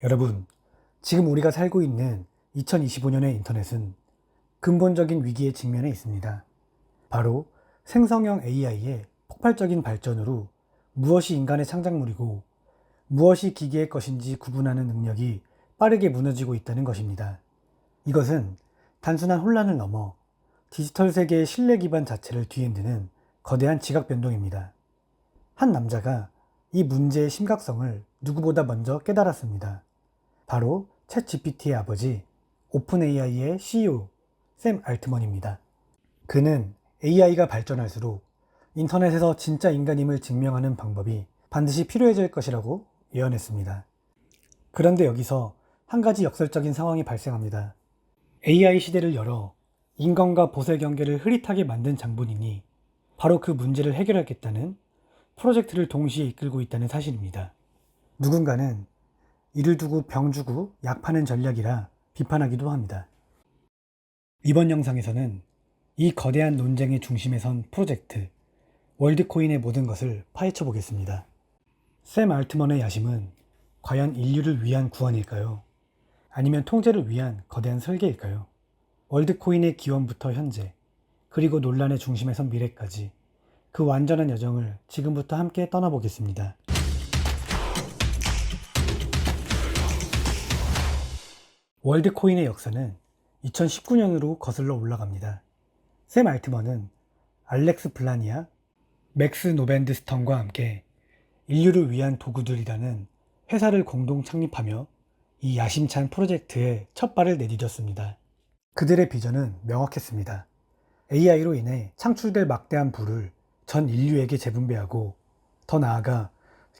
여러분, 지금 우리가 살고 있는 2025년의 인터넷은 근본적인 위기에 직면해 있습니다. 바로 생성형 AI의 폭발적인 발전으로 무엇이 인간의 창작물이고 무엇이 기계의 것인지 구분하는 능력이 빠르게 무너지고 있다는 것입니다. 이것은 단순한 혼란을 넘어 디지털 세계의 신뢰 기반 자체를 뒤흔드는 거대한 지각 변동입니다. 한 남자가 이 문제의 심각성을 누구보다 먼저 깨달았습니다. 바로 챗GPT의 아버지 오픈AI의 CEO 샘 알트먼입니다. 그는 AI가 발전할수록 인터넷에서 진짜 인간임을 증명하는 방법이 반드시 필요해질 것이라고 예언했습니다. 그런데 여기서 한 가지 역설적인 상황이 발생합니다. AI 시대를 열어 인간과 보세 경계를 흐릿하게 만든 장본인이 바로 그 문제를 해결하겠다는 프로젝트를 동시에 이끌고 있다는 사실입니다. 누군가는 이를 두고 병 주고 약 파는 전략이라 비판하기도 합니다. 이번 영상에서는 이 거대한 논쟁의 중심에 선 프로젝트 월드코인의 모든 것을 파헤쳐 보겠습니다. 샘 알트먼의 야심은 과연 인류를 위한 구원일까요? 아니면 통제를 위한 거대한 설계일까요? 월드코인의 기원부터 현재, 그리고 논란의 중심에 선 미래까지 그 완전한 여정을 지금부터 함께 떠나보겠습니다. 월드코인의 역사는 2019년으로 거슬러 올라갑니다. 샘 알트먼은 알렉스 블라니아, 맥스 노벤드스턴과 함께 인류를 위한 도구들이라는 회사를 공동 창립하며 이 야심찬 프로젝트에 첫 발을 내디뎠습니다. 그들의 비전은 명확했습니다. AI로 인해 창출될 막대한 부를 전 인류에게 재분배하고 더 나아가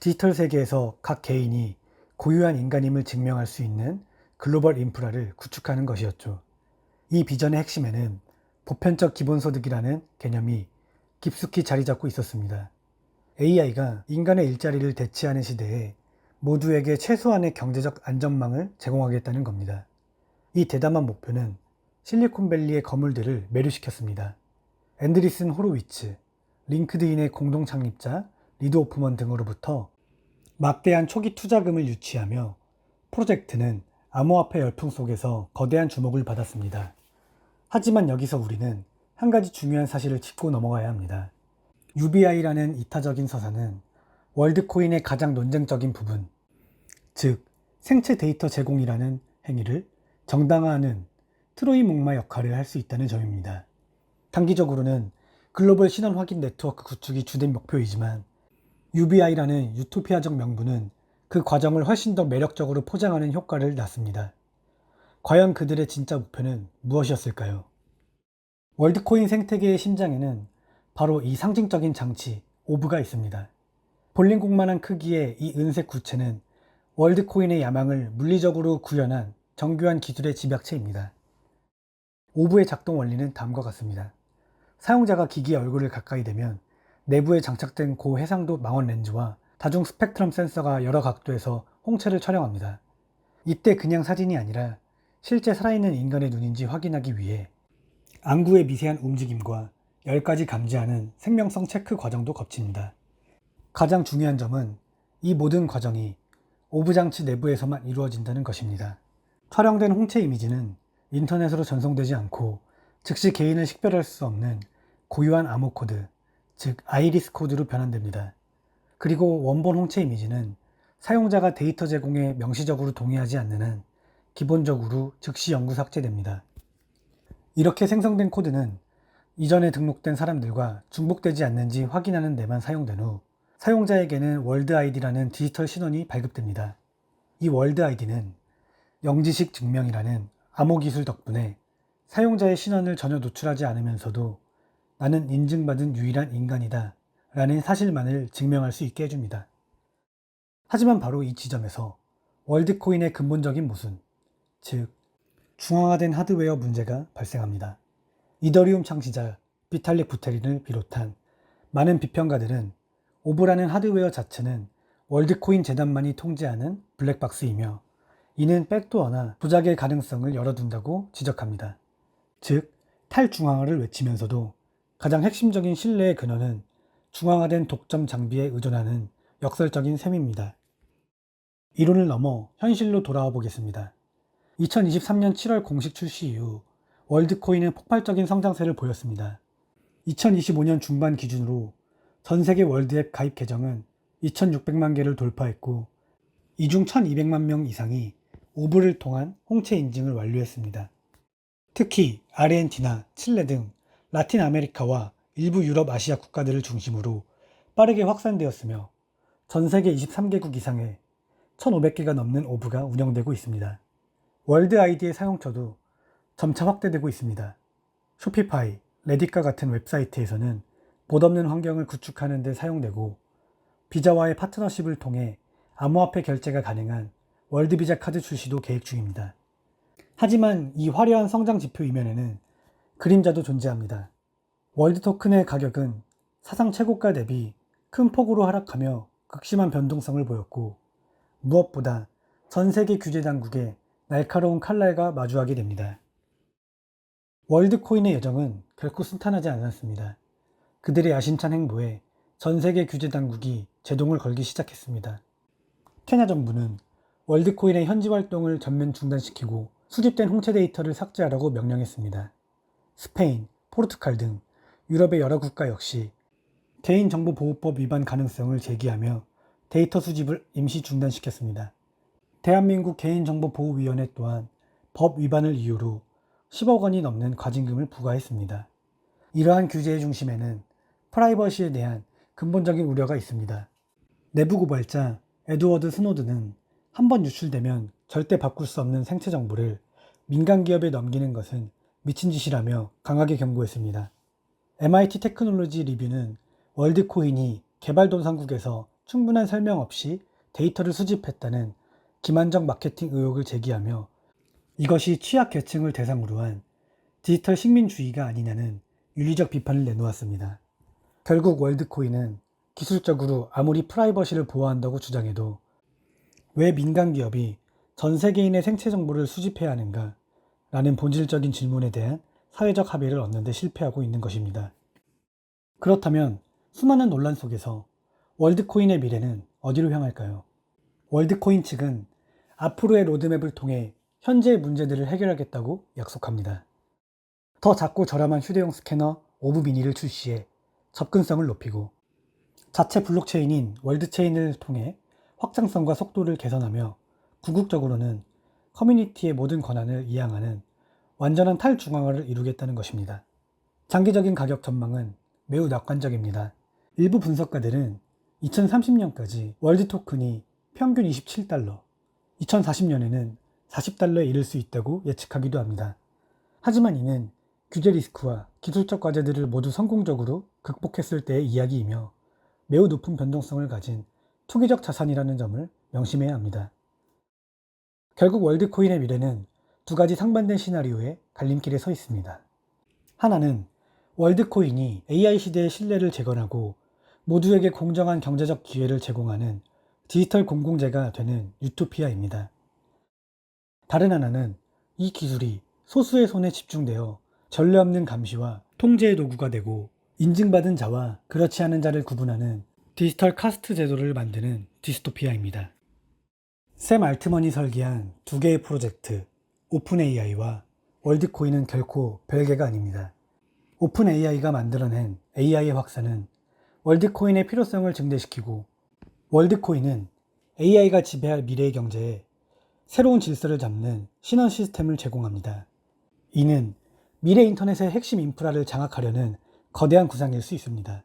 디지털 세계에서 각 개인이 고유한 인간임을 증명할 수 있는 글로벌 인프라를 구축하는 것이었죠. 이 비전의 핵심에는 보편적 기본소득이라는 개념이 깊숙이 자리 잡고 있었습니다. AI가 인간의 일자리를 대체하는 시대에 모두에게 최소한의 경제적 안전망을 제공하겠다는 겁니다. 이 대담한 목표는 실리콘밸리의 거물들을 매료시켰습니다. 앤드리슨 호로위츠, 링크드인의 공동 창립자 리드 오프먼 등으로부터 막대한 초기 투자금을 유치하며 프로젝트는 암호화폐 열풍 속에서 거대한 주목을 받았습니다. 하지만 여기서 우리는 한 가지 중요한 사실을 짚고 넘어가야 합니다. UBI라는 이타적인 서사는 월드코인의 가장 논쟁적인 부분, 즉 생체 데이터 제공이라는 행위를 정당화하는 트로이 목마 역할을 할 수 있다는 점입니다. 단기적으로는 글로벌 신원 확인 네트워크 구축이 주된 목표이지만 UBI라는 유토피아적 명분은 그 과정을 훨씬 더 매력적으로 포장하는 효과를 낳습니다. 과연 그들의 진짜 목표는 무엇이었을까요? 월드코인 생태계의 심장에는 바로 이 상징적인 장치, 오브가 있습니다. 볼링공만한 크기의 이 은색 구체는 월드코인의 야망을 물리적으로 구현한 정교한 기술의 집약체입니다. 오브의 작동 원리는 다음과 같습니다. 사용자가 기기의 얼굴을 가까이 대면 내부에 장착된 고해상도 망원 렌즈와 다중 스펙트럼 센서가 여러 각도에서 홍채를 촬영합니다. 이때 그냥 사진이 아니라 실제 살아있는 인간의 눈인지 확인하기 위해 안구의 미세한 움직임과 열까지 감지하는 생명성 체크 과정도 거칩니다. 가장 중요한 점은 이 모든 과정이 오브 장치 내부에서만 이루어진다는 것입니다. 촬영된 홍채 이미지는 인터넷으로 전송되지 않고 즉시 개인을 식별할 수 없는 고유한 암호 코드, 즉 아이리스 코드로 변환됩니다. 그리고 원본 홍채 이미지는 사용자가 데이터 제공에 명시적으로 동의하지 않는 한 기본적으로 즉시 영구 삭제됩니다. 이렇게 생성된 코드는 이전에 등록된 사람들과 중복되지 않는지 확인하는 데만 사용된 후 사용자에게는 월드 아이디라는 디지털 신원이 발급됩니다. 이 월드 아이디는 영지식 증명이라는 암호 기술 덕분에 사용자의 신원을 전혀 노출하지 않으면서도 나는 인증받은 유일한 인간이다 라는 사실만을 증명할 수 있게 해줍니다. 하지만 바로 이 지점에서 월드코인의 근본적인 모순, 즉 중앙화된 하드웨어 문제가 발생합니다. 이더리움 창시자 비탈릭 부테린을 비롯한 많은 비평가들은 오브라는 하드웨어 자체는 월드코인 재단만이 통제하는 블랙박스이며 이는 백도어나 조작의 가능성을 열어둔다고 지적합니다. 즉, 탈중앙화를 외치면서도 가장 핵심적인 신뢰의 근원은 중앙화된 독점 장비에 의존하는 역설적인 셈입니다. 이론을 넘어 현실로 돌아와 보겠습니다. 2023년 7월 공식 출시 이후 월드코인은 폭발적인 성장세를 보였습니다. 2025년 중반 기준으로 전 세계 월드앱 가입 계정은 2,600만 개를 돌파했고, 이 중 1,200만 명 이상이 오브를 통한 홍채 인증을 완료했습니다. 특히 아르헨티나, 칠레 등 라틴 아메리카와 일부 유럽, 아시아 국가들을 중심으로 빠르게 확산되었으며 전 세계 23개국 이상의 1,500개가 넘는 오브가 운영되고 있습니다. 월드 아이디의 사용처도 점차 확대되고 있습니다. 쇼피파이, 레딧과 같은 웹사이트에서는 봇없는 환경을 구축하는 데 사용되고, 비자와의 파트너십을 통해 암호화폐 결제가 가능한 월드비자 카드 출시도 계획 중입니다. 하지만 이 화려한 성장 지표 이면에는 그림자도 존재합니다. 월드 토큰의 가격은 사상 최고가 대비 큰 폭으로 하락하며 극심한 변동성을 보였고, 무엇보다 전 세계 규제 당국의 날카로운 칼날과 마주하게 됩니다. 월드코인의 여정은 결코 순탄하지 않았습니다. 그들의 야심찬 행보에 전 세계 규제 당국이 제동을 걸기 시작했습니다. 케냐 정부는 월드코인의 현지 활동을 전면 중단시키고 수집된 홍채 데이터를 삭제하라고 명령했습니다. 스페인, 포르투갈 등 유럽의 여러 국가 역시 개인정보보호법 위반 가능성을 제기하며 데이터 수집을 임시 중단시켰습니다. 대한민국 개인정보보호위원회 또한 법 위반을 이유로 10억 원이 넘는 과징금을 부과했습니다. 이러한 규제의 중심에는 프라이버시에 대한 근본적인 우려가 있습니다. 내부 고발자 에드워드 스노든은 한번 유출되면 절대 바꿀 수 없는 생체 정보를 민간 기업에 넘기는 것은 미친 짓이라며 강하게 경고했습니다. MIT 테크놀로지 리뷰는 월드코인이 개발도상국에서 충분한 설명 없이 데이터를 수집했다는 기만적 마케팅 의혹을 제기하며 이것이 취약계층을 대상으로 한 디지털 식민주의가 아니냐는 윤리적 비판을 내놓았습니다. 결국 월드코인은 기술적으로 아무리 프라이버시를 보호한다고 주장해도 왜 민간 기업이 전 세계인의 생체 정보를 수집해야 하는가? 라는 본질적인 질문에 대한 사회적 합의를 얻는 데 실패하고 있는 것입니다. 그렇다면 수많은 논란 속에서 월드코인의 미래는 어디로 향할까요? 월드코인 측은 앞으로의 로드맵을 통해 현재의 문제들을 해결하겠다고 약속합니다. 더 작고 저렴한 휴대용 스캐너 오브 미니를 출시해 접근성을 높이고, 자체 블록체인인 월드체인을 통해 확장성과 속도를 개선하며 궁극적으로는 커뮤니티의 모든 권한을 이양하는 완전한 탈중앙화를 이루겠다는 것입니다. 장기적인 가격 전망은 매우 낙관적입니다. 일부 분석가들은 2030년까지 월드 토큰이 평균 27달러, 2040년에는 40달러에 이를 수 있다고 예측하기도 합니다. 하지만 이는 규제 리스크와 기술적 과제들을 모두 성공적으로 극복했을 때의 이야기이며 매우 높은 변동성을 가진 투기적 자산이라는 점을 명심해야 합니다. 결국 월드코인의 미래는 두 가지 상반된 시나리오의 갈림길에 서 있습니다. 하나는 월드코인이 AI 시대의 신뢰를 재건하고 모두에게 공정한 경제적 기회를 제공하는 디지털 공공재가 되는 유토피아입니다. 다른 하나는 이 기술이 소수의 손에 집중되어 전례 없는 감시와 통제의 도구가 되고 인증받은 자와 그렇지 않은 자를 구분하는 디지털 카스트 제도를 만드는 디스토피아입니다. 샘 알트먼이 설계한 두 개의 프로젝트, 오픈 AI와 월드코인은 결코 별개가 아닙니다. 오픈 AI가 만들어낸 AI의 확산은 월드코인의 필요성을 증대시키고, 월드코인은 AI가 지배할 미래의 경제에 새로운 질서를 잡는 신원 시스템을 제공합니다. 이는 미래 인터넷의 핵심 인프라를 장악하려는 거대한 구상일 수 있습니다.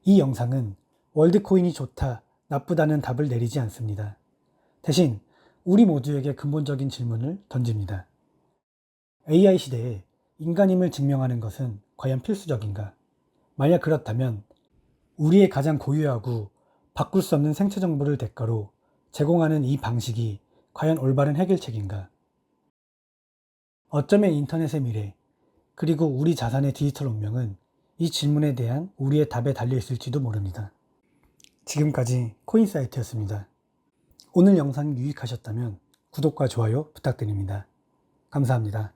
이 영상은 월드코인이 좋다, 나쁘다는 답을 내리지 않습니다. 대신 우리 모두에게 근본적인 질문을 던집니다. AI 시대에 인간임을 증명하는 것은 과연 필수적인가? 만약 그렇다면 우리의 가장 고유하고 바꿀 수 없는 생체 정보를 대가로 제공하는 이 방식이 과연 올바른 해결책인가? 어쩌면 인터넷의 미래, 그리고 우리 자산의 디지털 운명은 이 질문에 대한 우리의 답에 달려 있을지도 모릅니다. 지금까지 코인사이트였습니다. 오늘 영상이 유익하셨다면 구독과 좋아요 부탁드립니다. 감사합니다.